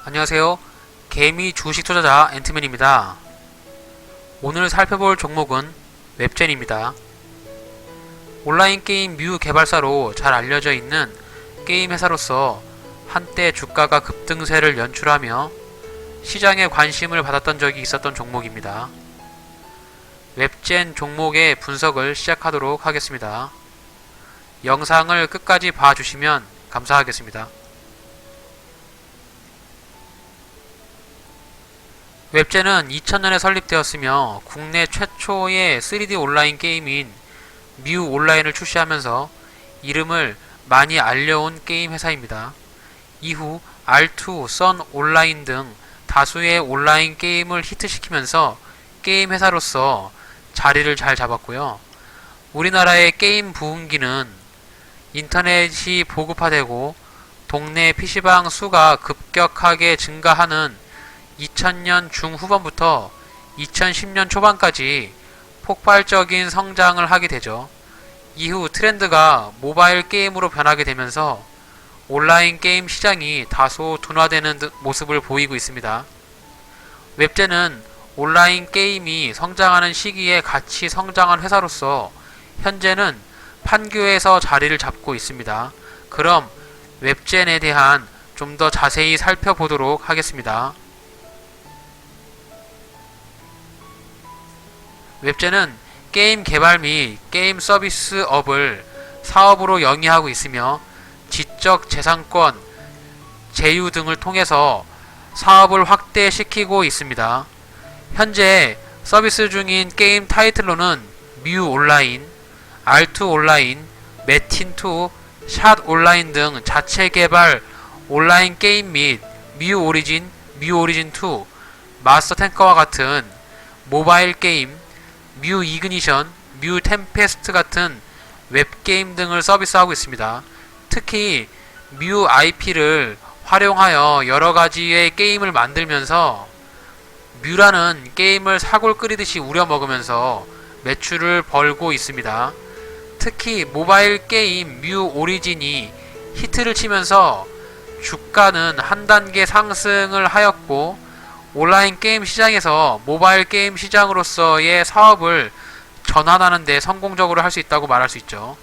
안녕하세요. 개미 주식 투자자 앤트맨입니다. 오늘 살펴볼 종목은 웹젠입니다. 온라인 게임 뮤 개발사로 잘 알려져 있는 게임 회사로서 한때 주가가 급등세를 연출하며 시장의 관심을 받았던 적이 있었던 종목입니다. 웹젠 종목의 분석을 시작하도록 하겠습니다. 영상을 끝까지 봐주시면 감사하겠습니다. 웹젠은 2000년에 설립되었으며 국내 최초의 3D 온라인 게임인 뮤 온라인을 출시하면서 이름을 많이 알려온 게임 회사입니다. 이후 R2, 선 온라인 등 다수의 온라인 게임을 히트시키면서 게임 회사로서 자리를 잘 잡았고요. 우리나라의 게임 부흥기는 인터넷이 보급화되고 동네 PC방 수가 급격하게 증가하는 2000년 중후반부터 2010년 초반까지 폭발적인 성장을 하게 되죠. 이후 트렌드가 모바일 게임으로 변하게 되면서 온라인 게임 시장이 다소 둔화되는 모습을 보이고 있습니다. 웹젠은 온라인 게임이 성장하는 시기에 같이 성장한 회사로서 현재는 판교에서 자리를 잡고 있습니다. 그럼 웹젠에 대한 좀 더 자세히 살펴보도록 하겠습니다. 웹젠은 게임 개발 및 게임 서비스업을 사업으로 영위하고 있으며 지적 재산권 제휴 등을 통해서 사업을 확대시키고 있습니다. 현재 서비스 중인 게임 타이틀로는 뮤 온라인, R2 온라인, 매틴2, 샷 온라인 등 자체 개발 온라인 게임 및 뮤 오리진, 뮤 오리진2, 마스터 탱커와 같은 모바일 게임, 뮤 이그니션, 뮤 템페스트 같은 웹게임 등을 서비스하고 있습니다. 특히 뮤 IP를 활용하여 여러가지의 게임을 만들면서 뮤라는 게임을 사골 끓이듯이 우려먹으면서 매출을 벌고 있습니다. 특히 모바일 게임 뮤 오리진이 히트를 치면서 주가는 한 단계 상승을 하였고 온라인 게임 시장에서 모바일 게임 시장으로서의 사업을 전환하는 데 성공적으로 할 수 있다고 말할 수 있죠.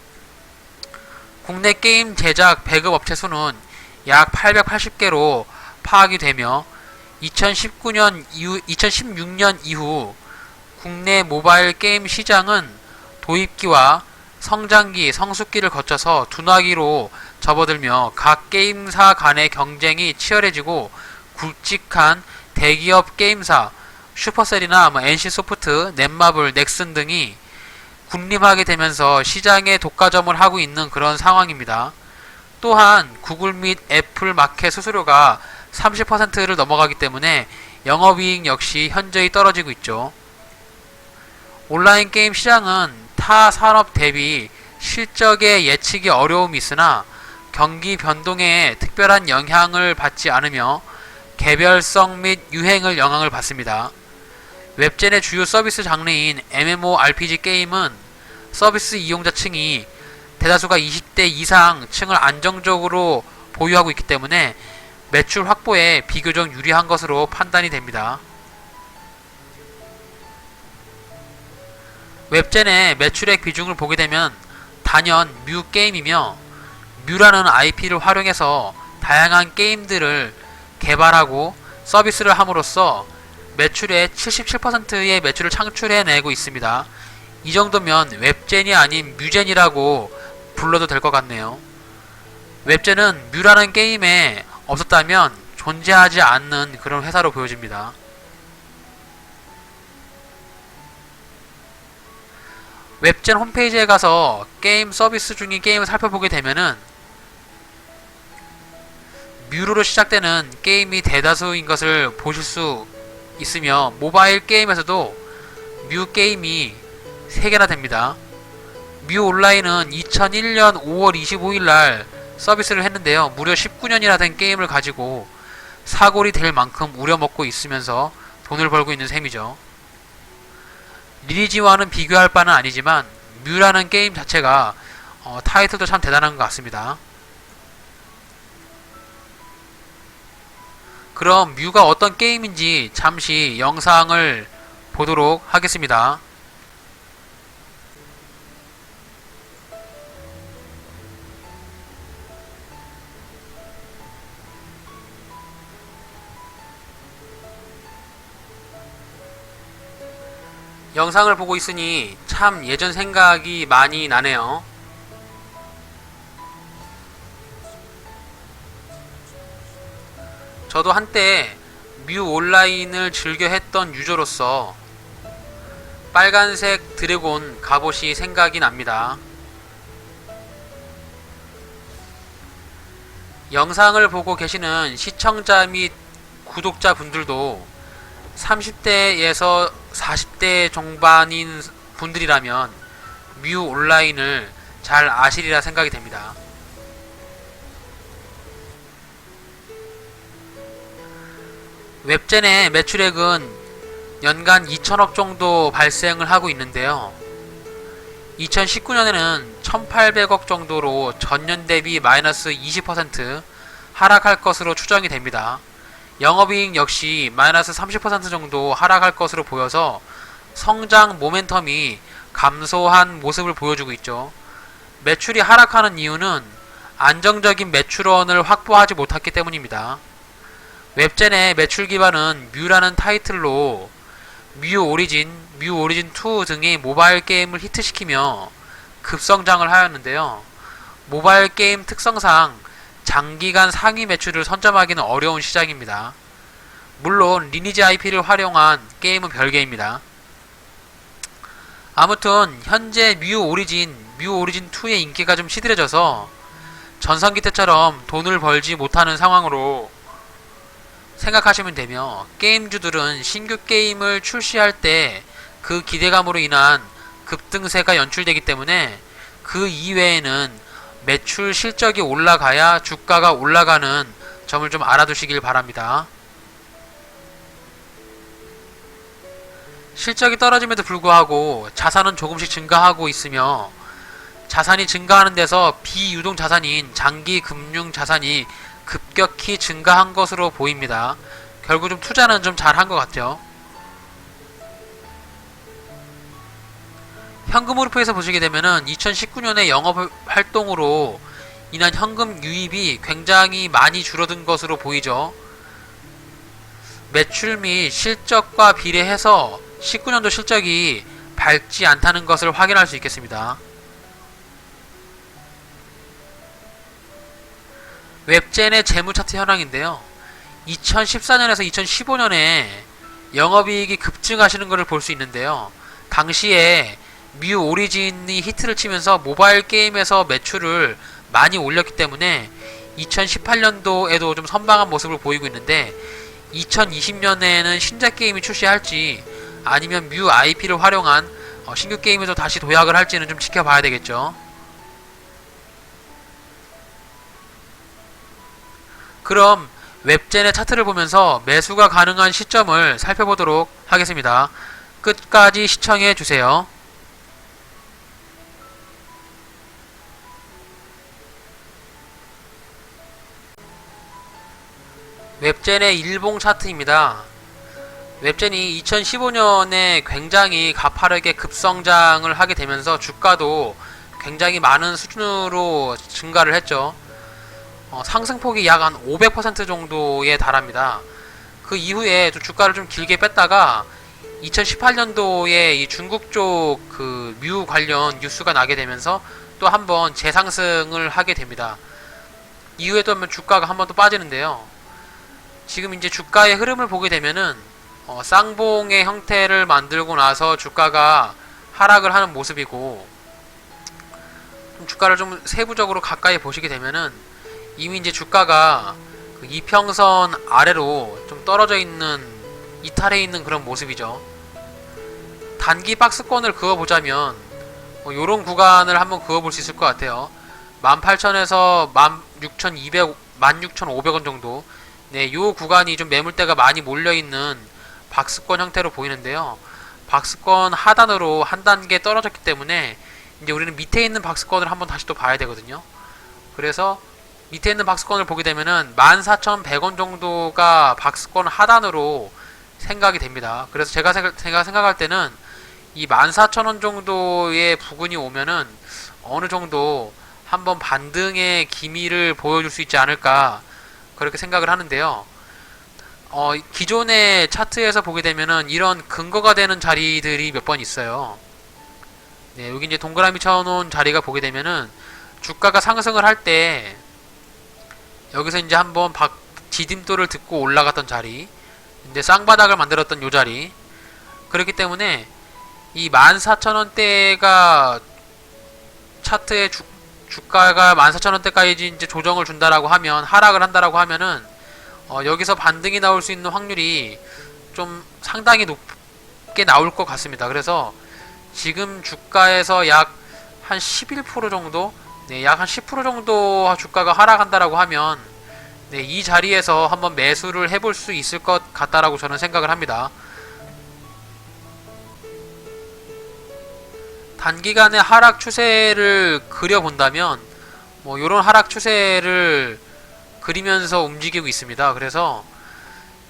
국내 게임 제작 배급 업체 수는 약 880개로 파악이 되며 2016년 이후 국내 모바일 게임 시장은 도입기와 성장기, 성숙기를 거쳐서 둔화기로 접어들며 각 게임사 간의 경쟁이 치열해지고 굵직한 대기업 게임사 슈퍼셀이나 NC소프트, 넷마블, 넥슨 등이 군림하게 되면서 시장에 독과점을 하고 있는 그런 상황입니다. 또한 구글 및 애플 마켓 수수료가 30%를 넘어가기 때문에 영업이익 역시 현저히 떨어지고 있죠. 온라인 게임 시장은 타 산업 대비 실적의 예측이 어려움이 있으나 경기 변동에 특별한 영향을 받지 않으며 개별성 및 유행을 영향을 받습니다. 웹젠의 주요 서비스 장르인 MMORPG 게임은 서비스 이용자층이 대다수가 20대 이상 층을 안정적으로 보유하고 있기 때문에 매출 확보에 비교적 유리한 것으로 판단이 됩니다. 웹젠의 매출액 비중을 보게 되면 단연 뮤 게임이며 뮤라는 IP를 활용해서 다양한 게임들을 개발하고 서비스를 함으로써 매출의 77%의 매출을 창출해내고 있습니다. 이 정도면 웹젠이 아닌 뮤젠이라고 불러도 될 것 같네요. 웹젠은 뮤라는 게임에 없었다면 존재하지 않는 그런 회사로 보여집니다. 웹젠 홈페이지에 가서 게임 서비스 중인 게임을 살펴보게 되면은 뮤로 시작되는 게임이 대다수인 것을 보실 수 있으며 모바일 게임에서도 뮤 게임이 3개나 됩니다. 뮤 온라인은 2001년 5월 25일 날 서비스를 했는데요. 무려 19년이나 된 게임을 가지고 사골이 될 만큼 우려먹고 있으면서 돈을 벌고 있는 셈이죠. 리니지와는 비교할 바는 아니지만 뮤라는 게임 자체가 타이틀도 참 대단한 것 같습니다. 그럼 뮤가 어떤 게임인지 잠시 영상을 보도록 하겠습니다. 영상을 보고 있으니 참 예전 생각이 많이 나네요. 저도 한때 뮤 온라인을 즐겨 했던 유저로서 빨간색 드래곤 갑옷이 생각이 납니다. 영상을 보고 계시는 시청자 및 구독자 분들도 30대에서 40대 중반인 분들이라면 뮤 온라인을 잘 아시리라 생각이 됩니다. 웹젠의 매출액은 연간 2천억 정도 발생을 하고 있는데요. 2019년에는 1,800억 정도로 전년 대비 마이너스 20% 하락할 것으로 추정이 됩니다. 영업이익 역시 마이너스 30% 정도 하락할 것으로 보여서 성장 모멘텀이 감소한 모습을 보여주고 있죠. 매출이 하락하는 이유는 안정적인 매출원을 확보하지 못했기 때문입니다. 웹젠의 매출 기반은 뮤라는 타이틀로 뮤 오리진, 뮤 오리진 2 등의 모바일 게임을 히트시키며 급성장을 하였는데요. 모바일 게임 특성상 장기간 상위 매출을 선점하기는 어려운 시장입니다. 물론 리니지 IP를 활용한 게임은 별개입니다. 아무튼 현재 뮤 오리진 2의 인기가 좀 시들해져서 전성기 때처럼 돈을 벌지 못하는 상황으로 생각하시면 되며, 게임주들은 신규 게임을 출시할 때 그 기대감으로 인한 급등세가 연출되기 때문에 그 이외에는 매출 실적이 올라가야 주가가 올라가는 점을 좀 알아두시길 바랍니다. 실적이 떨어짐에도 불구하고 자산은 조금씩 증가하고 있으며, 자산이 증가하는 데서 비유동 자산인 장기 금융 자산이 급격히 증가한 것으로 보입니다. 결국 좀 투자는 좀 잘한 것 같죠. 현금 흐름에서 보시게 되면은 2019년에 영업 활동으로 인한 현금 유입이 굉장히 많이 줄어든 것으로 보이죠. 매출 및 실적과 비례해서 19년도 실적이 밝지 않다는 것을 확인할 수 있겠습니다. 웹젠의 재무 차트 현황인데요. 2014년에서 2015년에 영업이익이 급증하시는 것을 볼 수 있는데요. 당시에 뮤 오리진이 히트를 치면서 모바일 게임에서 매출을 많이 올렸기 때문에 2018년도에도 좀 선방한 모습을 보이고 있는데, 2020년에는 신작 게임이 출시할지 아니면 뮤 IP를 활용한 신규 게임에서 다시 도약을 할지는 좀 지켜봐야 되겠죠. 그럼 웹젠의 차트를 보면서 매수가 가능한 시점을 살펴보도록 하겠습니다. 끝까지 시청해주세요. 웹젠의 일봉 차트입니다. 웹젠이 2015년에 굉장히 가파르게 급성장을 하게 되면서 주가도 굉장히 많은 수준으로 증가를 했죠. 상승폭이 약 한 500% 정도에 달합니다. 그 이후에 주가를 좀 길게 뺐다가 2018년도에 이 중국 쪽 그 뮤 관련 뉴스가 나게 되면서 또 한번 재상승을 하게 됩니다. 이후에 또 한번 주가가 한 번 또 빠지는데요. 지금 이제 주가의 흐름을 보게 되면은 쌍봉의 형태를 만들고 나서 주가가 하락을 하는 모습이고, 좀 주가를 좀 세부적으로 가까이 보시게 되면은 이미 이제 주가가 그 이평선 아래로 좀 떨어져 있는, 이탈해 있는 그런 모습이죠. 단기 박스권을 그어보자면 요런 구간을 한번 그어볼 수 있을 것 같아요. 18,000에서 16,200, 16,500원 정도. 네, 요 구간이 좀 매물대가 많이 몰려있는 박스권 형태로 보이는데요. 박스권 하단으로 한 단계 떨어졌기 때문에 이제 우리는 밑에 있는 박스권을 한번 다시 또 봐야 되거든요. 그래서 밑에 있는 박스권을 보게 되면은 14,100원 정도가 박스권 하단으로 생각이 됩니다. 그래서 제가 생각할 때는 이 14,000원 정도의 부근이 오면은 어느 정도 한번 반등의 기미를 보여줄 수 있지 않을까 그렇게 생각을 하는데요. 기존의 차트에서 보게 되면은 이런 근거가 되는 자리들이 몇 번 있어요. 네, 여기 이제 동그라미 쳐놓은 자리가 보게 되면은 주가가 상승을 할 때 여기서 이제 한번 디딤돌을 듣고 올라갔던 자리, 이제 쌍바닥을 만들었던 요 자리. 그렇기 때문에 이 14,000원대가 차트의 주가가 14,000원대까지 이제 조정을 준다라고 하면, 하락을 한다라고 하면은 여기서 반등이 나올 수 있는 확률이 좀 상당히 높게 나올 것 같습니다. 그래서 지금 주가에서 약 한 11% 정도, 네, 약 한 10% 정도 주가가 하락한다라고 하면, 네, 이 자리에서 한번 매수를 해볼 수 있을 것 같다라고 저는 생각을 합니다. 단기간의 하락 추세를 그려본다면, 뭐, 요런 하락 추세를 그리면서 움직이고 있습니다. 그래서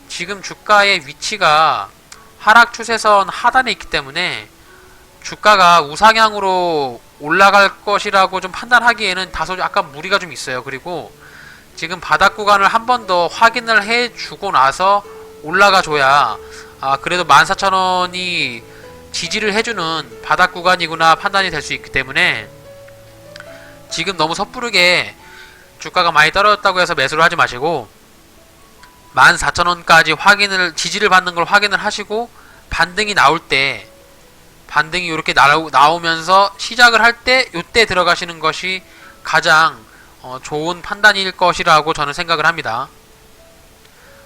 지금 주가의 위치가 하락 추세선 하단에 있기 때문에 주가가 우상향으로 올라갈 것이라고 좀 판단하기에는 다소 약간 무리가 좀 있어요. 그리고 지금 바닥 구간을 한 번 더 확인을 해주고 나서 올라가 줘야 그래도 14,000원이 지지를 해주는 바닥 구간이구나 판단이 될 수 있기 때문에 지금 너무 섣부르게 주가가 많이 떨어졌다고 해서 매수를 하지 마시고 14,000원까지 지지를 받는 걸 확인을 하시고 반등이 나올 때, 반등이 이렇게 나오면서 시작을 할 때 요때 들어가시는 것이 가장 좋은 판단일 것이라고 저는 생각을 합니다.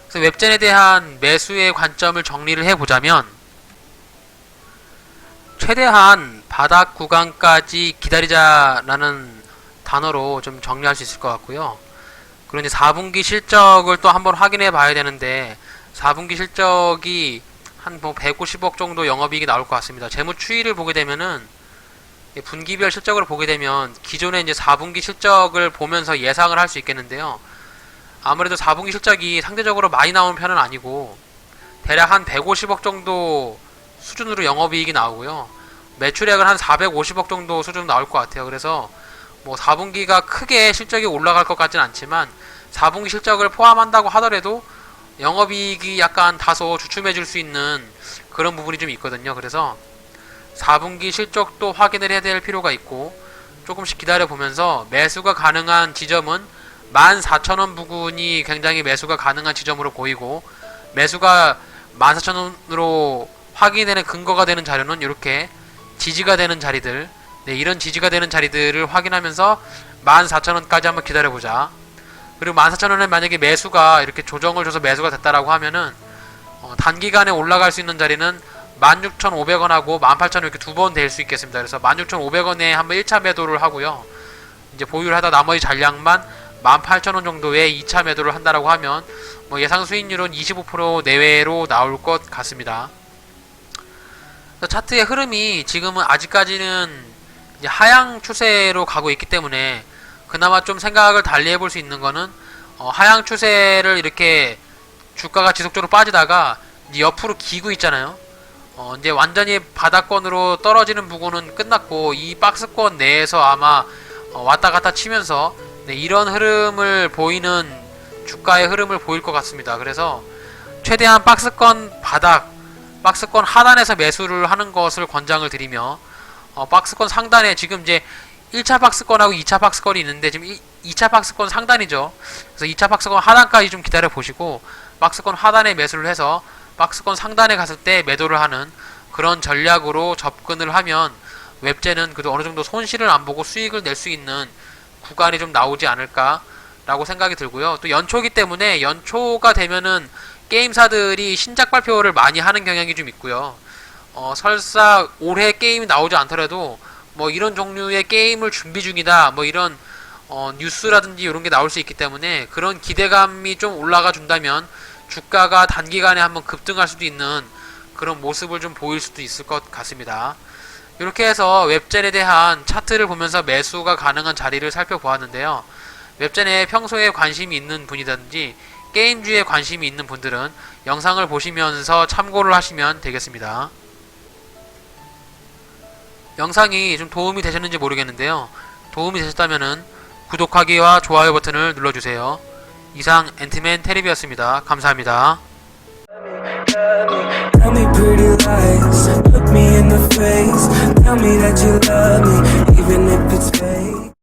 그래서 웹젠에 대한 매수의 관점을 정리를 해보자면, 최대한 바닥 구간까지 기다리자라는 단어로 좀 정리할 수 있을 것 같고요. 그리고 이제 4분기 실적을 또 한번 확인해 봐야 되는데, 4분기 실적이 한 뭐 150억 정도 영업이익이 나올 것 같습니다. 재무 추이를 보게 되면은 분기별 실적을 보게 되면 기존에 이제 4분기 실적을 보면서 예상을 할 수 있겠는데요. 아무래도 4분기 실적이 상대적으로 많이 나오는 편은 아니고 대략 한 150억 정도 수준으로 영업이익이 나오고요. 매출액은 한 450억 정도 수준 나올 것 같아요. 그래서 뭐 4분기가 크게 실적이 올라갈 것 같진 않지만 4분기 실적을 포함한다고 하더라도 영업이익이 약간 다소 주춤해질 수 있는 그런 부분이 좀 있거든요. 그래서 4분기 실적도 확인을 해야 될 필요가 있고, 조금씩 기다려 보면서 매수가 가능한 지점은 14,000원 부근이 굉장히 매수가 가능한 지점으로 보이고, 매수가 14,000원으로 확인되는 근거가 되는 자료는 이렇게 지지가 되는 자리들, 네, 이런 지지가 되는 자리들을 확인하면서 14,000원까지 한번 기다려보자. 그리고 14,000원에 만약에 매수가 이렇게 조정을 줘서 매수가 됐다라고 하면은 단기간에 올라갈 수 있는 자리는 16,500원하고 18,000원 이렇게 두 번 될 수 있겠습니다. 그래서 16,500원에 한번 1차 매도를 하고요. 이제 보유를 하다 나머지 잔량만 18,000원 정도에 2차 매도를 한다라고 하면 뭐 예상 수익률은 25% 내외로 나올 것 같습니다. 차트의 흐름이 지금은 아직까지는 이제 하향 추세로 가고 있기 때문에 그나마 좀 생각을 달리 해볼 수 있는 거는 하향 추세를 이렇게 주가가 지속적으로 빠지다가 이제 옆으로 기고 있잖아요. 이제 완전히 바닥권으로 떨어지는 부분은 끝났고 이 박스권 내에서 아마 왔다 갔다 치면서 네, 이런 흐름을 보이는 주가의 흐름을 보일 것 같습니다. 그래서 최대한 박스권 바닥, 박스권 하단에서 매수를 하는 것을 권장을 드리며 박스권 상단에 지금 이제 1차 박스권하고 2차 박스권이 있는데 지금 2차 박스권 상단이죠. 그래서 2차 박스권 하단까지 좀 기다려 보시고 박스권 하단에 매수를 해서 박스권 상단에 갔을 때 매도를 하는 그런 전략으로 접근을 하면 웹젠은 그래도 어느 정도 손실을 안 보고 수익을 낼 수 있는 구간이 좀 나오지 않을까 라고 생각이 들고요. 또 연초기 때문에 연초가 되면은 게임사들이 신작 발표를 많이 하는 경향이 좀 있고요. 설사 올해 게임이 나오지 않더라도 뭐 이런 종류의 게임을 준비 중이다 뭐 이런 뉴스라든지 이런 게 나올 수 있기 때문에 그런 기대감이 좀 올라가 준다면 주가가 단기간에 한번 급등할 수도 있는 그런 모습을 좀 보일 수도 있을 것 같습니다. 이렇게 해서 웹젠에 대한 차트를 보면서 매수가 가능한 자리를 살펴보았는데요. 웹전에 평소에 관심이 있는 분이든지 게임주에 관심이 있는 분들은 영상을 보시면서 참고를 하시면 되겠습니다. 영상이 좀 도움이 되셨는지 모르겠는데요. 도움이 되셨다면 구독하기와 좋아요 버튼을 눌러주세요. 이상 앤트맨 테레비였습니다. 감사합니다. Tell me pretty lies, look me in the face. Tell me that you love me, even if it's fake.